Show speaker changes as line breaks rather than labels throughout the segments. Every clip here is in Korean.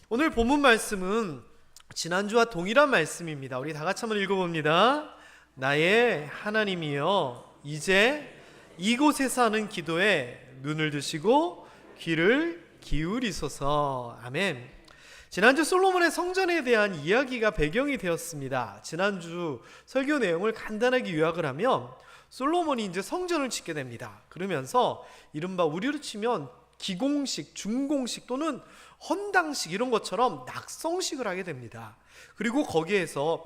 오늘 본문 말씀은 지난주와 동일한 말씀입니다. 우리 다 같이 한번 읽어봅니다. 나의 하나님이여, 이제 이곳에서 하는 기도에 눈을 드시고 귀를 기울이소서. 아멘. 지난주 솔로몬의 성전에 대한 이야기가 배경이 되었습니다. 지난주 설교 내용을 간단하게 요약을 하면 솔로몬이 이제 성전을 짓게 됩니다. 그러면서 이른바 우리로 치면 기공식, 중공식 또는 헌당식 이런 것처럼 낙성식을 하게 됩니다. 그리고 거기에서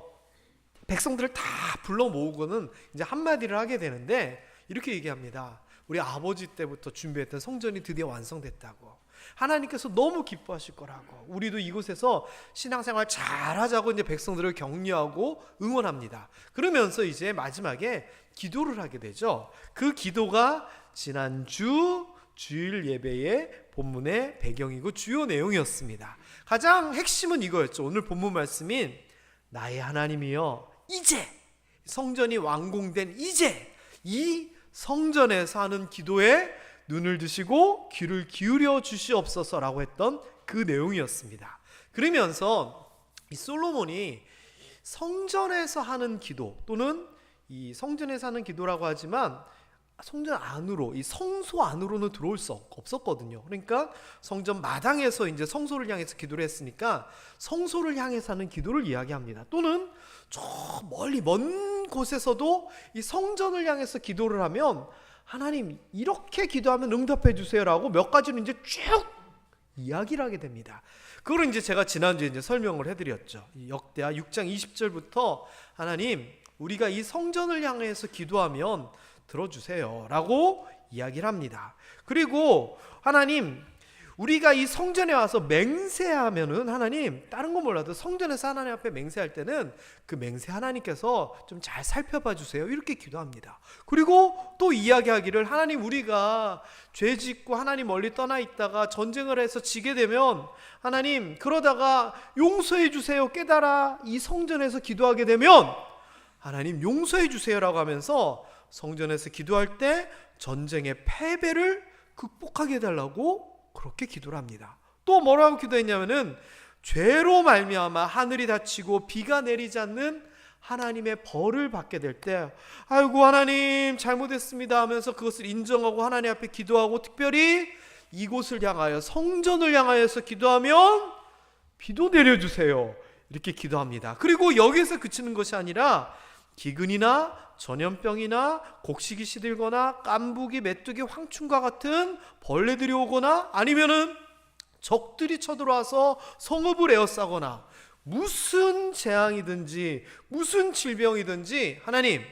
백성들을 다 불러 모으고는 이제 한마디를 하게 되는데 이렇게 얘기합니다. 우리 아버지 때부터 준비했던 성전이 드디어 완성됐다고. 하나님께서 너무 기뻐하실 거라고. 우리도 이곳에서 신앙생활 잘하자고 이제 백성들을 격려하고 응원합니다. 그러면서 이제 마지막에 기도를 하게 되죠. 그 기도가 지난주 주일 예배의 본문의 배경이고 주요 내용이었습니다. 가장 핵심은 이거였죠. 오늘 본문 말씀인 나의 하나님이여, 이제 성전이 완공된 이제 이 성전에서 하는 기도에 눈을 드시고 귀를 기울여 주시옵소서라고 했던 그 내용이었습니다. 그러면서 이 솔로몬이 성전에서 하는 기도 또는 이 성전에서 하는 기도라고 하지만 성전 안으로, 이 성소 안으로는 들어올 수 없었거든요. 그러니까 성전 마당에서 이제 성소를 향해서 기도를 했으니까 성소를 향해서 하는 기도를 이야기합니다. 또는 저 멀리 먼 곳에서도 이 성전을 향해서 기도를 하면 하나님 이렇게 기도하면 응답해 주세요라고 몇 가지는 이제 쭉 이야기를 하게 됩니다. 그걸 이제 제가 지난주에 이제 설명을 해드렸죠. 역대하 6장 20절부터 하나님 우리가 이 성전을 향해서 기도하면 들어주세요 라고 이야기를 합니다. 그리고 하나님 우리가 이 성전에 와서 맹세하면은 하나님 다른 건 몰라도 성전에서 하나님 앞에 맹세할 때는 그 맹세 하나님께서 좀 잘 살펴봐 주세요 이렇게 기도합니다. 그리고 또 이야기하기를 하나님 우리가 죄 짓고 하나님 멀리 떠나 있다가 전쟁을 해서 지게 되면 하나님 그러다가 용서해 주세요 깨달아 이 성전에서 기도하게 되면 하나님 용서해 주세요라고 하면서 성전에서 기도할 때 전쟁의 패배를 극복하게 해달라고 그렇게 기도를 합니다. 또 뭐라고 기도했냐면은 죄로 말미암아 하늘이 닫히고 비가 내리지 않는 하나님의 벌을 받게 될 때 아이고 하나님 잘못했습니다 하면서 그것을 인정하고 하나님 앞에 기도하고 특별히 이곳을 향하여 성전을 향하여서 기도하면 비도 내려주세요 이렇게 기도합니다. 그리고 여기서 그치는 것이 아니라 기근이나 전염병이나 곡식이 시들거나 깐부기, 메뚜기, 황충과 같은 벌레들이 오거나 아니면은 적들이 쳐들어와서 성읍을 에워싸거나 무슨 재앙이든지 무슨 질병이든지 하나님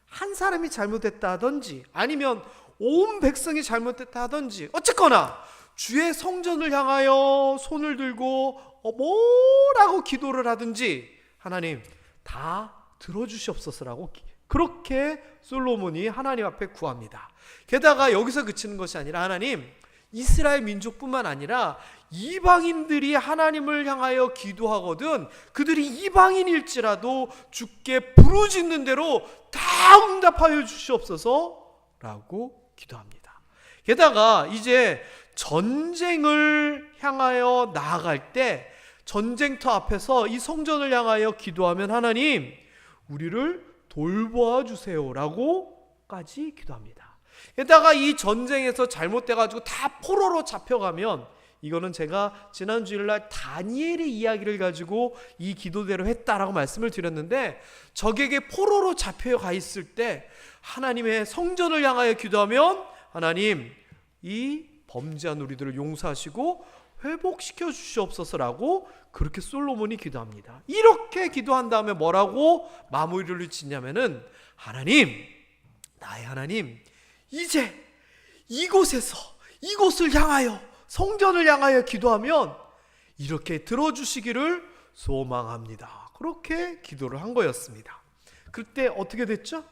한 사람이 잘못했다 하든지 아니면 온 백성이 잘못했다 하든지 어쨌거나 주의 성전을 향하여 손을 들고 뭐라고 기도를 하든지 하나님 다 들어주시옵소서라고 그렇게 솔로몬이 하나님 앞에 구합니다. 게다가 여기서 그치는 것이 아니라 하나님 이스라엘 민족뿐만 아니라 이방인들이 하나님을 향하여 기도하거든 그들이 이방인일지라도 주께 부르짖는 대로 다 응답하여 주시옵소서라고 기도합니다. 게다가 이제 전쟁을 향하여 나아갈 때 전쟁터 앞에서 이 성전을 향하여 기도하면 하나님 우리를 돌보아 주세요라고까지 기도합니다. 게다가 이 전쟁에서 잘못돼가지고 다 포로로 잡혀가면 이거는 제가 지난 주일날 다니엘의 이야기를 가지고 이 기도대로 했다라고 말씀을 드렸는데 적에게 포로로 잡혀가 있을 때 하나님의 성전을 향하여 기도하면 하나님 이 범죄한 우리들을 용서하시고 회복시켜 주시옵소서라고 그렇게 솔로몬이 기도합니다. 이렇게 기도한 다음에 뭐라고 마무리를 짓냐면은 하나님 나의 하나님 이제 이곳에서 이곳을 향하여 성전을 향하여 기도하면 이렇게 들어주시기를 소망합니다. 그렇게 기도를 한 거였습니다. 그때 어떻게 됐죠?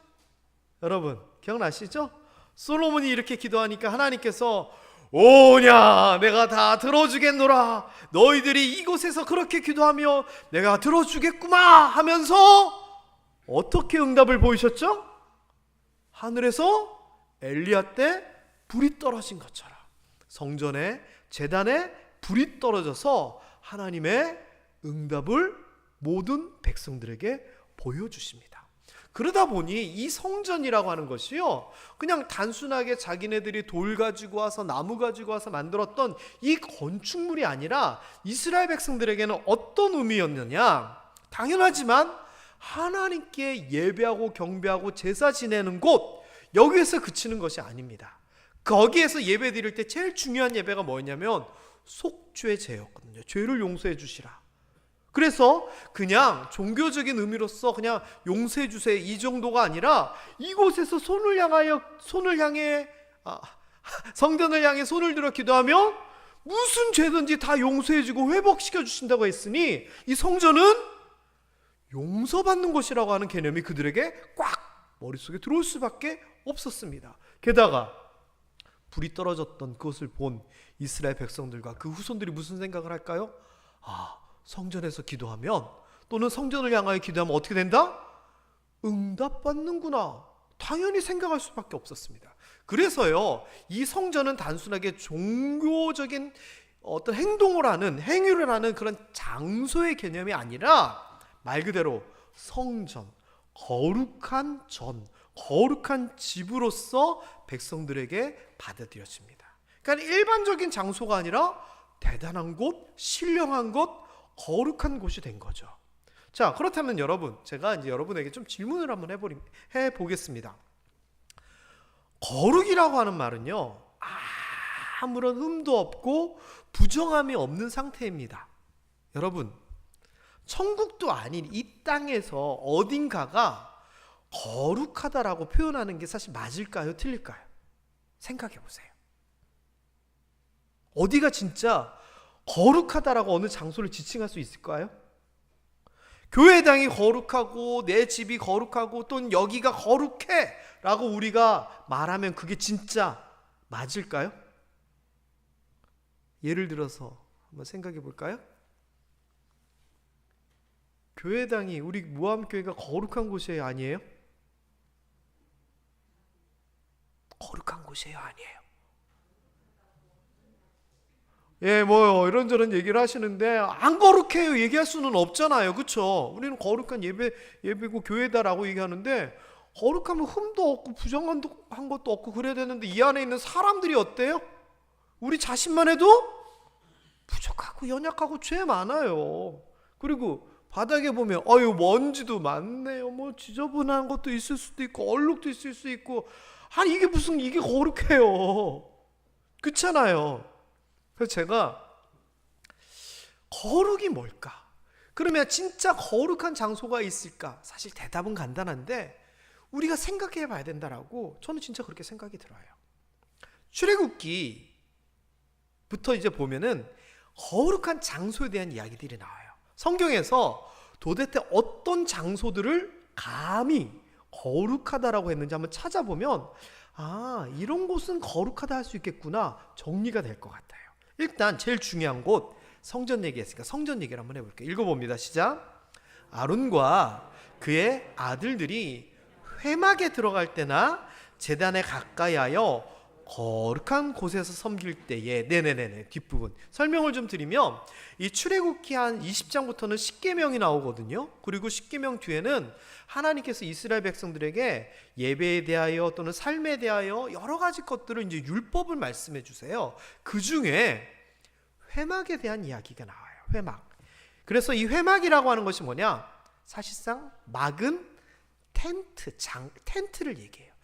여러분 기억나시죠? 솔로몬이 이렇게 기도하니까 하나님께서 오냐 내가 다 들어주겠노라 너희들이 이곳에서 그렇게 기도하며 내가 들어주겠구나 하면서 어떻게 응답을 보이셨죠? 하늘에서 엘리야 때 불이 떨어진 것처럼 성전의 제단에 불이 떨어져서 하나님의 응답을 모든 백성들에게 보여주십니다. 그러다 보니 이 성전이라고 하는 것이요, 그냥 단순하게 자기네들이 돌 가지고 와서 나무 가지고 와서 만들었던 이 건축물이 아니라 이스라엘 백성들에게는 어떤 의미였느냐, 당연하지만 하나님께 예배하고 경배하고 제사 지내는 곳, 여기에서 그치는 것이 아닙니다. 거기에서 예배 드릴 때 제일 중요한 예배가 뭐였냐면 속죄제였거든요. 죄를 용서해 주시라. 그래서 그냥 종교적인 의미로서 그냥 용서해 주세요 이 정도가 아니라, 이곳에서 손을 향해 성전을 향해 손을 들어 기도하며 무슨 죄든지 다 용서해 주고 회복시켜 주신다고 했으니, 이 성전은 용서받는 것이라고 하는 개념이 그들에게 꽉 머릿속에 들어올 수밖에 없었습니다. 게다가 불이 떨어졌던 그것을 본 이스라엘 백성들과 그 후손들이 무슨 생각을 할까요? 성전에서 기도하면, 또는 성전을 향하여 기도하면 어떻게 된다? 응답받는구나. 당연히 생각할 수밖에 없었습니다. 그래서요, 이 성전은 단순하게 종교적인 어떤 행동을 하는, 행위를 하는 그런 장소의 개념이 아니라 말 그대로 성전, 거룩한 전, 거룩한 집으로서 백성들에게 받아들여집니다. 그러니까 일반적인 장소가 아니라 대단한 곳, 신령한 곳, 거룩한 곳이 된 거죠. 자, 그렇다면 여러분, 제가 이제 여러분에게 좀 질문을 한번 해보겠습니다. 거룩이라고 하는 말은요, 아무런 흠도 없고 부정함이 없는 상태입니다. 여러분, 천국도 아닌 이 땅에서 어딘가가 거룩하다라고 표현하는 게 사실 맞을까요? 틀릴까요? 생각해 보세요. 어디가 진짜 거룩하다라고 어느 장소를 지칭할 수 있을까요? 교회당이 거룩하고 내 집이 거룩하고 또는 여기가 거룩해 라고 우리가 말하면 그게 진짜 맞을까요? 예를 들어서 한번 생각해 볼까요? 교회당이, 우리 무함교회가 거룩한 곳이에요, 아니에요? 거룩한 곳이에요, 아니에요? 이런저런 얘기를 하시는데 안 거룩해요 얘기할 수는 없잖아요, 그렇죠? 우리는 거룩한 예배고 교회다라고 얘기하는데, 거룩하면 흠도 없고 부정한 것도 없고 그래야 되는데, 이 안에 있는 사람들이 어때요? 우리 자신만 해도 부족하고 연약하고 죄 많아요. 그리고 바닥에 보면 먼지도 많네요. 지저분한 것도 있을 수도 있고 얼룩도 있을 수 있고, 이게 거룩해요? 그렇잖아요. 그래서 제가 거룩이 뭘까? 그러면 진짜 거룩한 장소가 있을까? 사실 대답은 간단한데 우리가 생각해 봐야 된다라고 저는 진짜 그렇게 생각이 들어요. 출애굽기부터 이제 보면은 거룩한 장소에 대한 이야기들이 나와요. 성경에서 도대체 어떤 장소들을 감히 거룩하다라고 했는지 한번 찾아보면, 이런 곳은 거룩하다 할 수 있겠구나, 정리가 될 것 같아요. 일단 제일 중요한 곳, 성전 얘기했으니까 성전 얘기를 한번 해볼게요. 읽어봅니다. 시작. 아론과 그의 아들들이 회막에 들어갈 때나 제단에 가까이 하여 거룩한 곳에서 섬길 때에, 뒷부분 설명을 좀 드리면, 이 출애굽기 한 20장부터는 십계명이 나오거든요. 그리고 십계명 뒤에는 하나님께서 이스라엘 백성들에게 예배에 대하여 또는 삶에 대하여 여러 가지 것들을 이제 율법을 말씀해 주세요. 그 중에 회막에 대한 이야기가 나와요. 회막. 그래서 이 회막이라고 하는 것이 뭐냐? 사실상 막은 텐트를 얘기해요.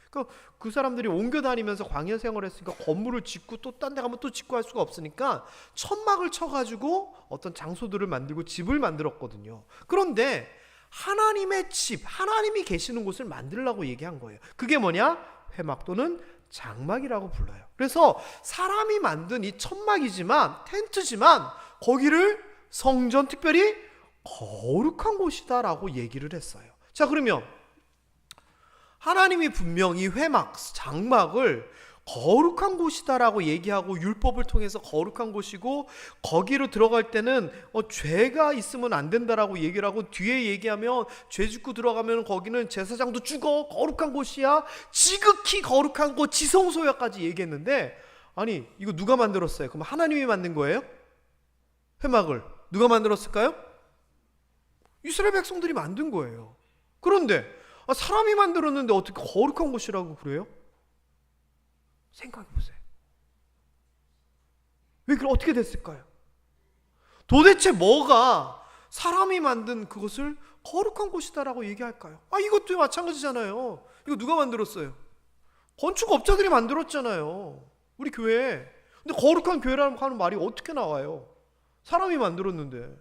그 사람들이 옮겨 다니면서 광야 생활을 했으니까 건물을 짓고 또 딴 데 가면 또 짓고 할 수가 없으니까 천막을 쳐가지고 어떤 장소들을 만들고 집을 만들었거든요. 그런데 하나님의 집, 하나님이 계시는 곳을 만들라고 얘기한 거예요. 그게 뭐냐? 회막 또는 장막이라고 불러요. 그래서 사람이 만든 이 천막이지만, 텐트지만 거기를 성전, 특별히 거룩한 곳이다라고 얘기를 했어요. 자, 그러면 하나님이 분명 이 회막, 장막을 거룩한 곳이다라고 얘기하고 율법을 통해서 거룩한 곳이고, 거기로 들어갈 때는 죄가 있으면 안 된다라고 얘기를 하고, 뒤에 얘기하면 죄 짓고 들어가면 거기는 제사장도 죽어, 거룩한 곳이야, 지극히 거룩한 곳, 지성소야까지 얘기했는데, 이거 누가 만들었어요? 그럼 하나님이 만든 거예요? 회막을 누가 만들었을까요? 이스라엘 백성들이 만든 거예요. 그런데 사람이 만들었는데 어떻게 거룩한 곳이라고 그래요? 생각해 보세요. 왜 어떻게 됐을까요? 도대체 뭐가 사람이 만든 그것을 거룩한 곳이다라고 얘기할까요? 이것도 마찬가지잖아요. 이거 누가 만들었어요? 건축업자들이 만들었잖아요. 우리 교회. 근데 거룩한 교회라는 하는 말이 어떻게 나와요? 사람이 만들었는데.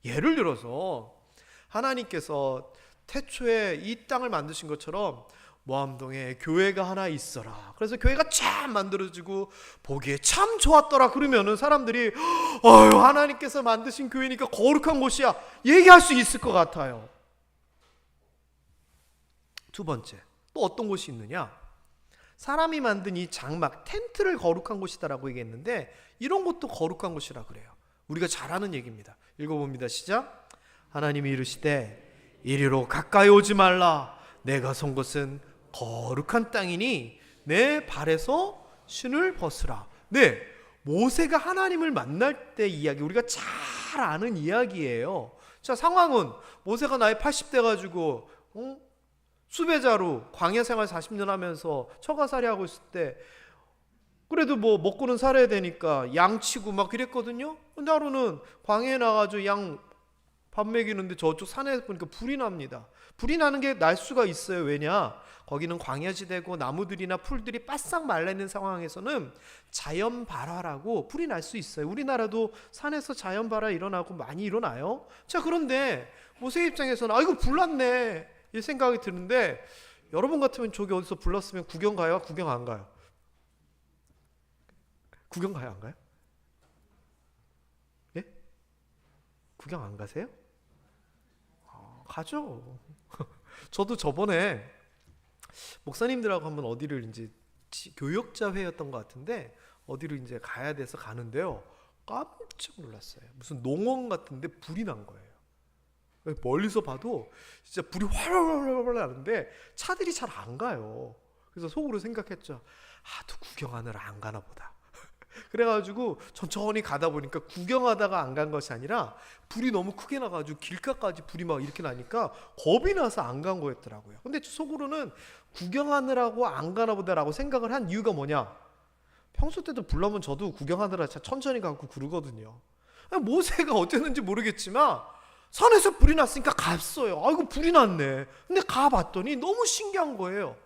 예를 들어서 하나님께서 태초에 이 땅을 만드신 것처럼 모함동에 교회가 하나 있어라. 그래서 교회가 참 만들어지고 보기에 참 좋았더라. 그러면은 사람들이 하나님께서 만드신 교회니까 거룩한 곳이야 얘기할 수 있을 것 같아요. 두 번째, 또 어떤 곳이 있느냐? 사람이 만든 이 장막, 텐트를 거룩한 곳이다라고 얘기했는데 이런 것도 거룩한 곳이라 그래요. 우리가 잘 아는 얘기입니다. 읽어봅니다. 시작. 하나님이 이르시되 이리로 가까이 오지 말라. 내가 선 곳은 거룩한 땅이니 내 발에서 신을 벗으라. 네, 모세가 하나님을 만날 때 이야기, 우리가 잘 아는 이야기예요. 자, 상황은 모세가 나이 80대 가지고 수배자로 광야 생활 40년 하면서 처가살이 하고 있을 때 그래도 뭐 먹고는 살아야 되니까 양 치고 막 그랬거든요. 근데 하루는 광야에 나가지고 양 밥 먹이는데 저쪽 산에 보니까 불이 납니다. 불이 나는 게 날 수가 있어요. 왜냐? 거기는 광야지대고 나무들이나 풀들이 바싹 말라있는 상황에서는 자연 발화라고 불이 날 수 있어요. 우리나라도 산에서 자연 발화 일어나고 많이 일어나요. 자, 그런데 모세 입장에서는 이거 불났네 이 생각이 드는데, 여러분 같으면 저기 어디서 불났으면 구경 가요? 구경 안 가요? 구경 가요? 안 가요? 예? 구경 안 가세요? 가죠. 저도 저번에 목사님들하고 한번 어디를 이제 교역자 회였던 것 같은데 어디로 이제 가야 돼서 가는데요. 깜짝 놀랐어요. 무슨 농원 같은데 불이 난 거예요. 멀리서 봐도 진짜 불이 활활활활 나는데 차들이 잘 안 가요. 그래서 속으로 생각했죠. 또 구경하느라 안 가나 보다. 그래가지고 천천히 가다 보니까 구경하다가 안 간 것이 아니라 불이 너무 크게 나가지고 길가까지 불이 막 이렇게 나니까 겁이 나서 안 간 거였더라고요. 근데 속으로는 구경하느라고 안 가나 보다라고 생각을 한 이유가 뭐냐? 평소 때도 불 나면 저도 구경하느라 천천히 가고 그러거든요. 모세가 어땠는지 모르겠지만 산에서 불이 났으니까 갔어요. 아이고 불이 났네. 근데 가봤더니 너무 신기한 거예요.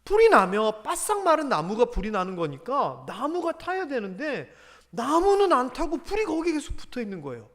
불이 나면 바싹 마른 나무가 불이 나는 거니까 나무가 타야 되는데 나무는 안 타고 불이 거기에 계속 붙어 있는 거예요.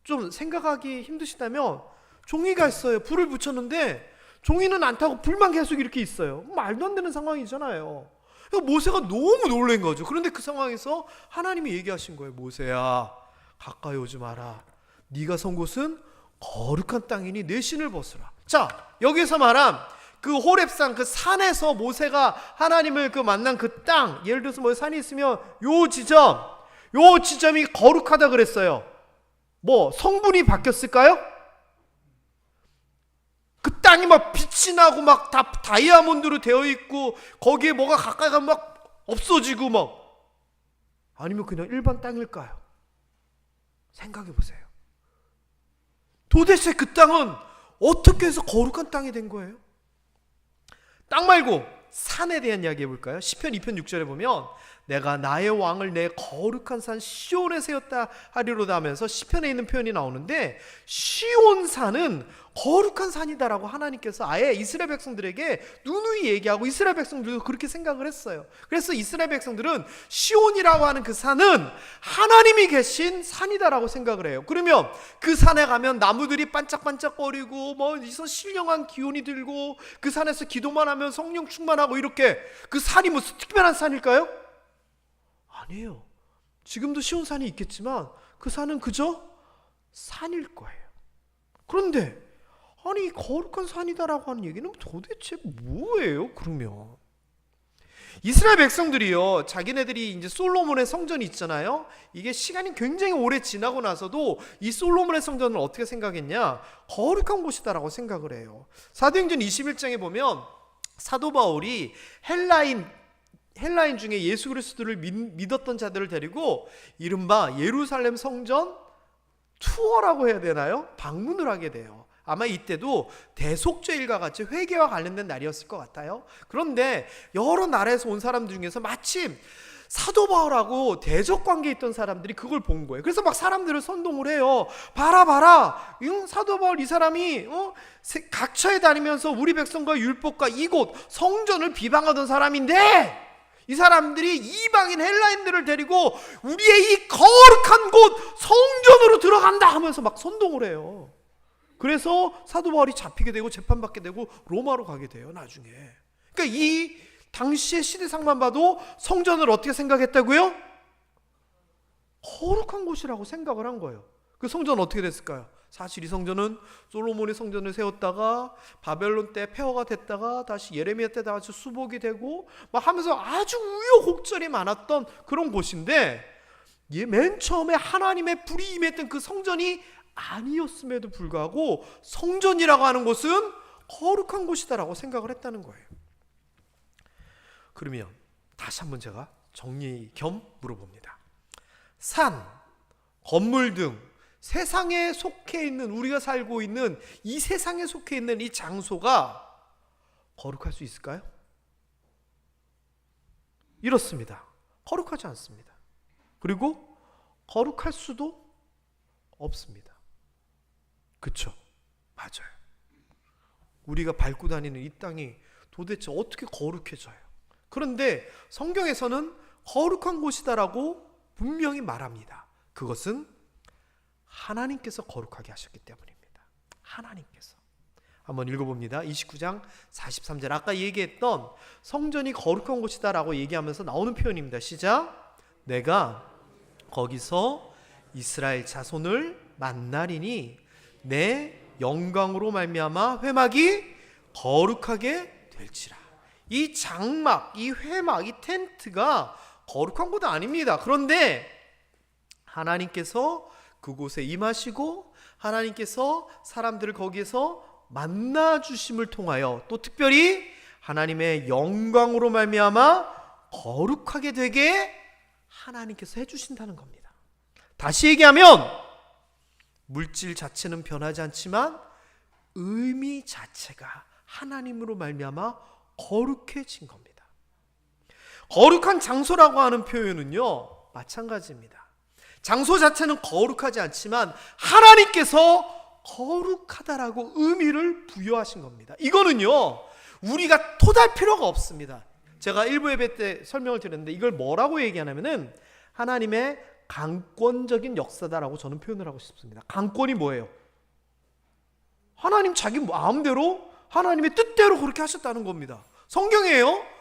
좀 생각하기 힘드시다면 종이가 있어요. 불을 붙였는데 종이는 안 타고 불만 계속 이렇게 있어요. 말도 안 되는 상황이잖아요. 그러니까 모세가 너무 놀란 거죠. 그런데 그 상황에서 하나님이 얘기하신 거예요. 모세야, 가까이 오지 마라. 네가 선 곳은 거룩한 땅이니 내 신을 벗으라. 자, 여기서 말한 그 호렙산, 그 산에서 모세가 하나님을 만난 그 땅, 예를 들어서 뭐 산이 있으면 요 지점이 거룩하다 그랬어요. 뭐 성분이 바뀌었을까요? 그 땅이 막 빛이 나고 막 다 다이아몬드로 되어 있고 거기에 뭐가 가까이 가면 막 없어지고 막, 아니면 그냥 일반 땅일까요? 생각해 보세요. 도대체 그 땅은 어떻게 해서 거룩한 땅이 된 거예요? 땅 말고 산에 대한 이야기 해볼까요? 시편 2편 6절에 보면 내가 나의 왕을 내 거룩한 산 시온에 세웠다 하리로다 하면서 시편에 있는 표현이 나오는데, 시온산은 거룩한 산이다라고 하나님께서 아예 이스라엘 백성들에게 누누이 얘기하고 이스라엘 백성들도 그렇게 생각을 했어요. 그래서 이스라엘 백성들은 시온이라고 하는 그 산은 하나님이 계신 산이다라고 생각을 해요. 그러면 그 산에 가면 나무들이 반짝반짝거리고 뭐 이선 신령한 기운이 들고 그 산에서 기도만 하면 성령 충만하고 이렇게, 그 산이 무슨 특별한 산일까요? 아니에요. 지금도 시온산이 있겠지만 그 산은 그저 산일 거예요. 그런데 아니 거룩한 산이다라고 하는 얘기는 도대체 뭐예요? 그러면 이스라엘 백성들이요, 자기네들이 이제 솔로몬의 성전이 있잖아요. 이게 시간이 굉장히 오래 지나고 나서도 이 솔로몬의 성전을 어떻게 생각했냐? 거룩한 곳이다라고 생각을 해요. 사도행전 21장에 보면 사도 바울이 헬라인 헬라인 중에 예수 그리스도를 믿었던 자들을 데리고 이른바 예루살렘 성전 투어라고 해야 되나요? 방문을 하게 돼요. 아마 이때도 대속죄일과 같이 회개와 관련된 날이었을 것 같아요. 그런데 여러 나라에서 온 사람들 중에서 마침 사도 바울하고 대적 관계에 있던 사람들이 그걸 본 거예요. 그래서 막 사람들을 선동을 해요. 봐라 사도 바울 이 사람이 각처에 다니면서 우리 백성과 율법과 이곳 성전을 비방하던 사람인데 이 사람들이 이방인 헬라인들을 데리고 우리의 이 거룩한 곳 성전으로 들어간다 하면서 막 선동을 해요. 그래서 사도 바울이 잡히게 되고 재판받게 되고 로마로 가게 돼요, 나중에. 그러니까 이 당시의 시대상만 봐도 성전을 어떻게 생각했다고요? 거룩한 곳이라고 생각을 한 거예요. 그 성전은 어떻게 됐을까요? 사실 이 성전은 솔로몬이 성전을 세웠다가 바벨론 때 폐허가 됐다가 다시 예레미야 때 다시 수복이 되고 막 하면서 아주 우여곡절이 많았던 그런 곳인데, 맨 처음에 하나님의 불이 임했던 그 성전이 아니었음에도 불구하고 성전이라고 하는 곳은 거룩한 곳이다라고 생각을 했다는 거예요. 그러면 다시 한번 제가 정리 겸 물어봅니다. 산, 건물 등 세상에 속해 있는, 우리가 살고 있는 이 세상에 속해 있는 이 장소가 거룩할 수 있을까요? 이렇습니다. 거룩하지 않습니다. 그리고 거룩할 수도 없습니다. 그쵸? 맞아요. 우리가 밟고 다니는 이 땅이 도대체 어떻게 거룩해져요? 그런데 성경에서는 거룩한 곳이다라고 분명히 말합니다. 그것은 하나님께서 거룩하게 하셨기 때문입니다. 하나님께서. 한번 읽어봅니다. 29장 43절, 아까 얘기했던 성전이 거룩한 곳이다라고 얘기하면서 나오는 표현입니다. 시작. 내가 거기서 이스라엘 자손을 만나리니 내 영광으로 말미암아 회막이 거룩하게 될지라. 이 장막, 이 회막, 이 텐트가 거룩한 곳은 아닙니다. 그런데 하나님께서 그곳에 임하시고 하나님께서 사람들을 거기에서 만나주심을 통하여 또 특별히 하나님의 영광으로 말미암아 거룩하게 되게 하나님께서 해주신다는 겁니다. 다시 얘기하면 물질 자체는 변하지 않지만 의미 자체가 하나님으로 말미암아 거룩해진 겁니다. 거룩한 장소라고 하는 표현은요, 마찬가지입니다. 장소 자체는 거룩하지 않지만 하나님께서 거룩하다라고 의미를 부여하신 겁니다. 이거는요, 우리가 토달 필요가 없습니다. 제가 일부 예배 때 설명을 드렸는데 이걸 뭐라고 얘기하냐면은 하나님의 강권적인 역사다라고 저는 표현을 하고 싶습니다. 강권이 뭐예요? 하나님 자기 마음대로 하나님의 뜻대로 그렇게 하셨다는 겁니다. 성경이에요.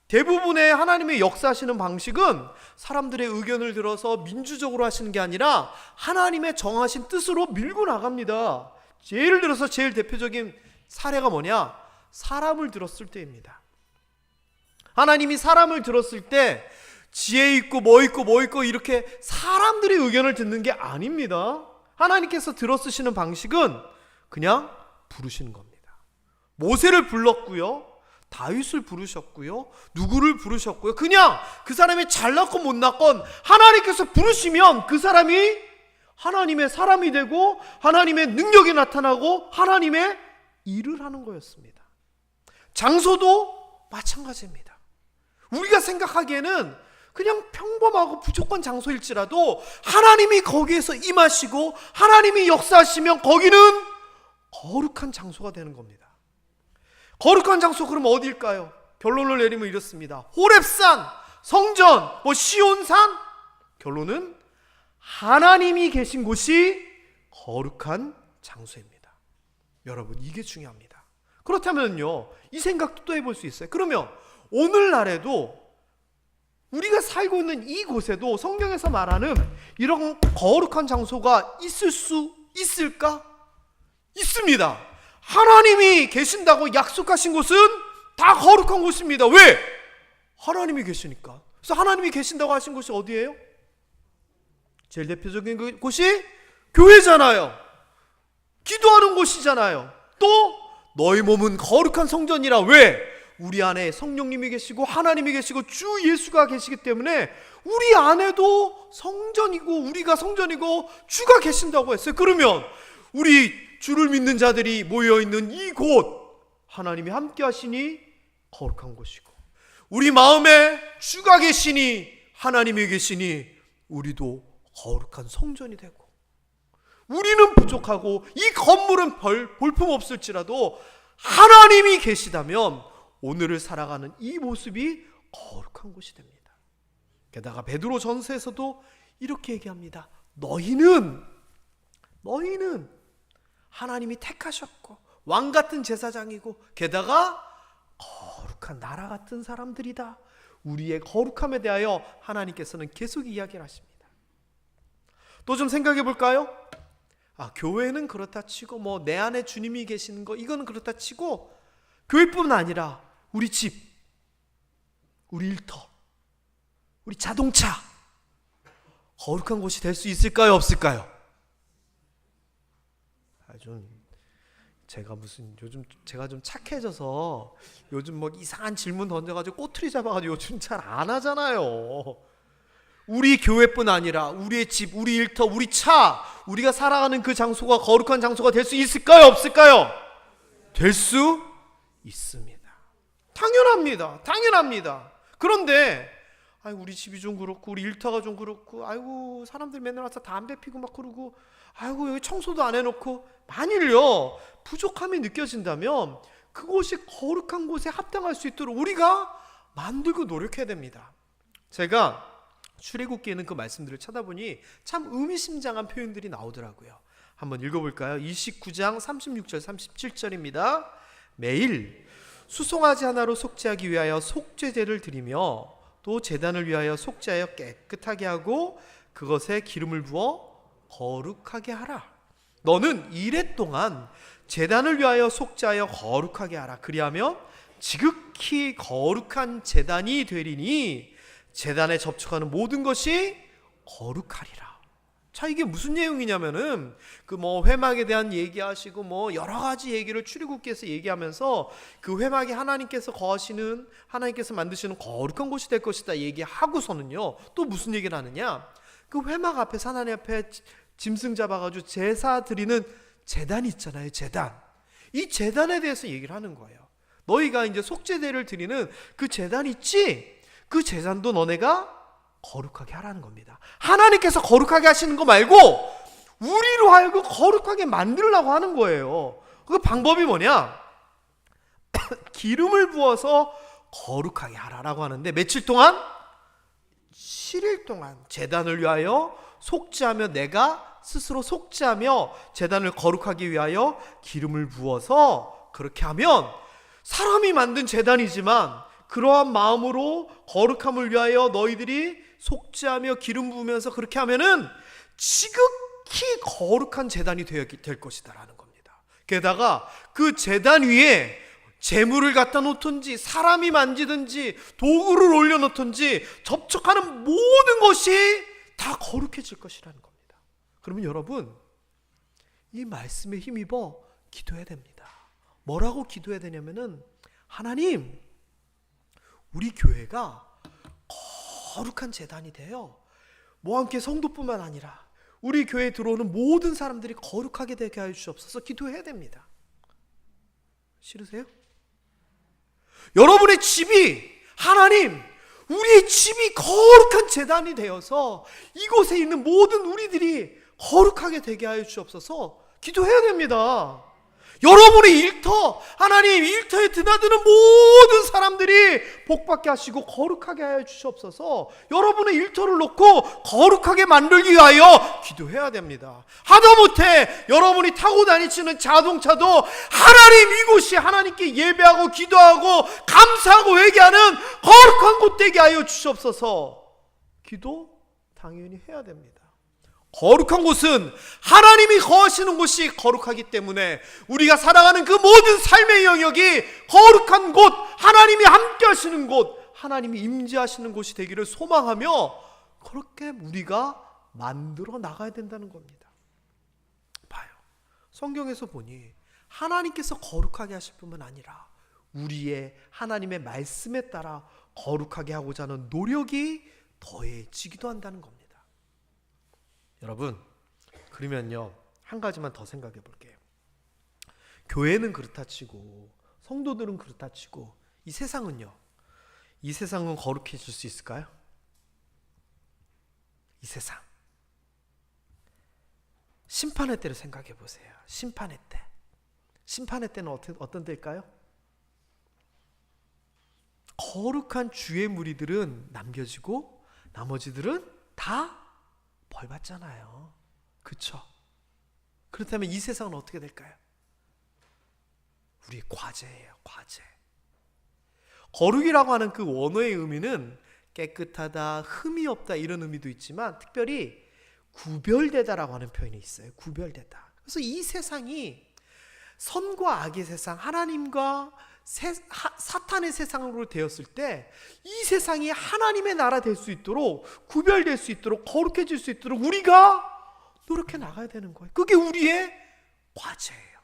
대부분의 하나님의 역사하시는 방식은 사람들의 의견을 들어서 민주적으로 하시는 게 아니라 하나님의 정하신 뜻으로 밀고 나갑니다. 예를 들어서 제일 대표적인 사례가 뭐냐? 사람을 들었을 때입니다. 하나님이 사람을 들었을 때 지혜 있고 뭐 있고 이렇게 사람들의 의견을 듣는 게 아닙니다. 하나님께서 들어쓰시는 방식은 그냥 부르시는 겁니다. 모세를 불렀고요, 다윗을 부르셨고요, 누구를 부르셨고요. 그냥 그 사람이 잘났건 못났건 하나님께서 부르시면 그 사람이 하나님의 사람이 되고 하나님의 능력이 나타나고 하나님의 일을 하는 거였습니다. 장소도 마찬가지입니다. 우리가 생각하기에는 그냥 평범하고 부족한 장소일지라도 하나님이 거기에서 임하시고 하나님이 역사하시면 거기는 거룩한 장소가 되는 겁니다. 거룩한 장소 그럼 어디일까요? 결론을 내리면 이렇습니다. 호렙산, 성전, 시온산. 결론은 하나님이 계신 곳이 거룩한 장소입니다. 여러분, 이게 중요합니다. 그렇다면요, 이 생각도 또 해볼 수 있어요. 그러면 오늘날에도 우리가 살고 있는 이곳에도 성경에서 말하는 이런 거룩한 장소가 있을 수 있을까? 있습니다. 하나님이 계신다고 약속하신 곳은 다 거룩한 곳입니다. 왜? 하나님이 계시니까. 그래서 하나님이 계신다고 하신 곳이 어디예요? 제일 대표적인 곳이 교회잖아요. 기도하는 곳이잖아요. 또 너희 몸은 거룩한 성전이라. 왜? 우리 안에 성령님이 계시고 하나님이 계시고 주 예수가 계시기 때문에 우리 안에도 성전이고 우리가 성전이고 주가 계신다고 했어요. 그러면 우리 주를 믿는 자들이 모여있는 이곳 하나님이 함께 하시니 거룩한 곳이고, 우리 마음에 주가 계시니 하나님이 계시니 우리도 거룩한 성전이 되고, 우리는 부족하고 이 건물은 볼품없을지라도 하나님이 계시다면 오늘을 살아가는 이 모습이 거룩한 곳이 됩니다. 게다가 베드로 전서에서도 이렇게 얘기합니다. 너희는 하나님이 택하셨고 왕같은 제사장이고 게다가 거룩한 나라 같은 사람들이다. 우리의 거룩함에 대하여 하나님께서는 계속 이야기를 하십니다. 또 좀 생각해 볼까요? 교회는 그렇다 치고 내 안에 주님이 계시는 거 이거는 그렇다 치고, 교회뿐만 아니라 우리 집, 우리 일터, 우리 자동차 거룩한 곳이 될 수 있을까요? 없을까요? 요즘 제가 좀 착해져서 요즘 이상한 질문 던져가지고 꼬투리 잡아가지고 요즘 잘 안 하잖아요. 우리 교회뿐 아니라 우리의 집, 우리 일터, 우리 차, 우리가 살아가는 그 장소가 거룩한 장소가 될 수 있을까요? 없을까요? 될 수 있습니다. 당연합니다. 그런데 우리 집이 좀 그렇고 우리 일터가 좀 그렇고 사람들 맨날 와서 담배 피고 막 그러고 여기 청소도 안 해놓고, 만일요 부족함이 느껴진다면 그곳이 거룩한 곳에 합당할 수 있도록 우리가 만들고 노력해야 됩니다. 제가 출애굽기에는 그 말씀들을 찾아보니 참 의미심장한 표현들이 나오더라고요. 한번 읽어볼까요? 29장 36절 37절입니다. 매일 수송아지 하나로 속죄하기 위하여 속죄제를 드리며 또 제단을 위하여 속죄하여 깨끗하게 하고 그것에 기름을 부어 거룩하게 하라. 너는 이레 동안 제단을 위하여 속죄하여 거룩하게 하라. 그리하면 지극히 거룩한 제단이 되리니 제단에 접촉하는 모든 것이 거룩하리라. 자, 이게 무슨 내용이냐면은 회막에 대한 얘기하시고 여러 가지 얘기를 출애굽기에서 얘기하면서 그 회막이 하나님께서 거하시는, 하나님께서 만드시는 거룩한 곳이 될 것이다 얘기하고서는요 또 무슨 얘기를 하느냐, 그 회막 앞에서 하나님 앞에 짐승 잡아가지고 제사 드리는 제단이 있잖아요. 제단, 이 제단에 대해서 얘기를 하는 거예요. 너희가 이제 속죄제를 드리는 그 제단 있지, 그 제단도 너네가 거룩하게 하라는 겁니다. 하나님께서 거룩하게 하시는 거 말고 우리로 하여금 거룩하게 만들려고 하는 거예요. 그 방법이 뭐냐? 기름을 부어서 거룩하게 하라라고 하는데, 며칠 동안? 7일 동안 제단을 위하여 속죄하며, 내가 스스로 속죄하며 제단을 거룩하기 위하여 기름을 부어서 그렇게 하면, 사람이 만든 제단이지만 그러한 마음으로 거룩함을 위하여 너희들이 속죄하며 기름 부으면서 그렇게 하면은 지극히 거룩한 제단이 될 것이다 라는 겁니다. 게다가 그 제단 위에 재물을 갖다 놓든지 사람이 만지든지 도구를 올려놓든지 접촉하는 모든 것이 다 거룩해질 것이라는 겁니다. 그러면 여러분, 이 말씀에 힘입어 기도해야 됩니다. 뭐라고 기도해야 되냐면은, 하나님, 우리 교회가 거룩한 제단이 되어 함께 성도뿐만 아니라 우리 교회에 들어오는 모든 사람들이 거룩하게 되게 하여 주옵소서 기도해야 됩니다. 싫으세요? 여러분의 집이, 하나님, 우리의 집이 거룩한 제단이 되어서 이곳에 있는 모든 우리들이 거룩하게 되게 하여 주옵소서 기도해야 됩니다. 여러분의 일터, 하나님 일터에 드나드는 모든 사람들이 복받게 하시고 거룩하게 하여 주시옵소서. 여러분의 일터를 놓고 거룩하게 만들기 위하여 기도해야 됩니다. 하다못해 여러분이 타고 다니시는 자동차도 하나님, 이곳이 하나님께 예배하고 기도하고 감사하고 회개하는 거룩한 곳 되게 하여 주시옵소서 기도 당연히 해야 됩니다. 거룩한 곳은 하나님이 거하시는 곳이 거룩하기 때문에 우리가 살아가는 그 모든 삶의 영역이 거룩한 곳, 하나님이 함께 하시는 곳, 하나님이 임재하시는 곳이 되기를 소망하며 그렇게 우리가 만들어 나가야 된다는 겁니다. 봐요. 성경에서 보니 하나님께서 거룩하게 하실 뿐만 아니라 우리의 하나님의 말씀에 따라 거룩하게 하고자 하는 노력이 더해지기도 한다는 겁니다. 여러분, 그러면요, 한 가지만 더 생각해 볼게요. 교회는 그렇다 치고 성도들은 그렇다 치고 이 세상은요, 이 세상은 거룩해질 수 있을까요? 이 세상, 심판의 때를 생각해 보세요. 심판의 때. 심판의 때는 어떤 때일까요? 거룩한 주의 무리들은 남겨지고 나머지들은 다 벌 받잖아요. 그렇죠? 그렇다면 이 세상은 어떻게 될까요? 우리의 과제예요. 과제. 거룩이라고 하는 그 원어의 의미는 깨끗하다, 흠이 없다 이런 의미도 있지만 특별히 구별되다라고 하는 표현이 있어요. 구별되다. 그래서 이 세상이 선과 악의 세상, 하나님과 사탄의 세상으로 되었을 때 이 세상이 하나님의 나라 될 수 있도록, 구별될 수 있도록, 거룩해질 수 있도록 우리가 노력해 나가야 되는 거예요. 그게 우리의 과제예요.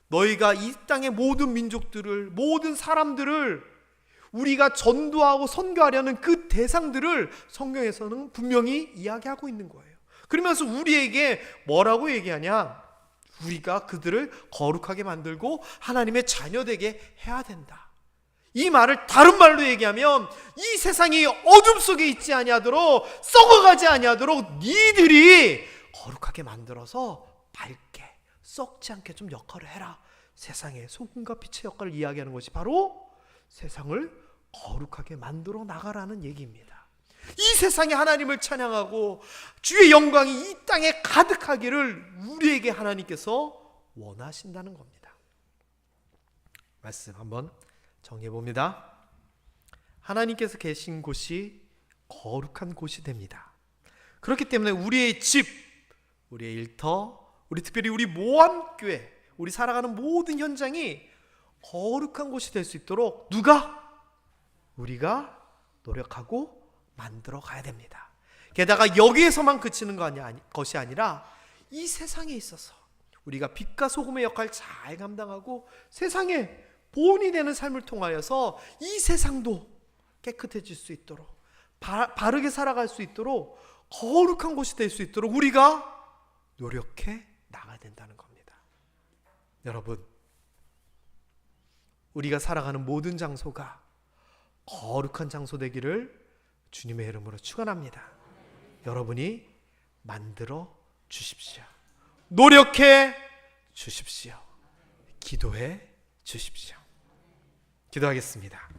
너희가 이 땅의 모든 민족들을, 모든 사람들을 우리가 전도하고 선교하려는 그 대상들을 성경에서는 분명히 이야기하고 있는 거예요. 그러면서 우리에게 뭐라고 얘기하냐? 우리가 그들을 거룩하게 만들고 하나님의 자녀되게 해야 된다. 이 말을 다른 말로 얘기하면 이 세상이 어둠 속에 있지 아니하도록, 썩어가지 아니하도록 니들이 거룩하게 만들어서 밝게, 썩지 않게 좀 역할을 해라. 세상의 소금과 빛의 역할을 이야기하는 것이 바로 세상을 거룩하게 만들어 나가라는 얘기입니다. 이 세상에 하나님을 찬양하고 주의 영광이 이 땅에 가득하기를 우리에게 하나님께서 원하신다는 겁니다. 말씀 한번 정리해 봅니다. 하나님께서 계신 곳이 거룩한 곳이 됩니다. 그렇기 때문에 우리의 집, 우리의 일터, 우리 특별히 우리 모함교회, 우리 살아가는 모든 현장이 거룩한 곳이 될 수 있도록 우리가 노력하고 만들어 가야 됩니다. 게다가 여기에서만 그치는 것이 아니라 이 세상에 있어서 우리가 빛과 소금의 역할을 잘 감당하고 세상에 보온이 되는 삶을 통하여서 이 세상도 깨끗해질 수 있도록, 바르게 살아갈 수 있도록, 거룩한 곳이 될 수 있도록 우리가 노력해 나가야 된다는 겁니다. 여러분, 우리가 살아가는 모든 장소가 거룩한 장소 되기를 주님의 이름으로 축원합니다. 여러분이 만들어 주십시오. 노력해 주십시오. 기도해 주십시오. 기도하겠습니다.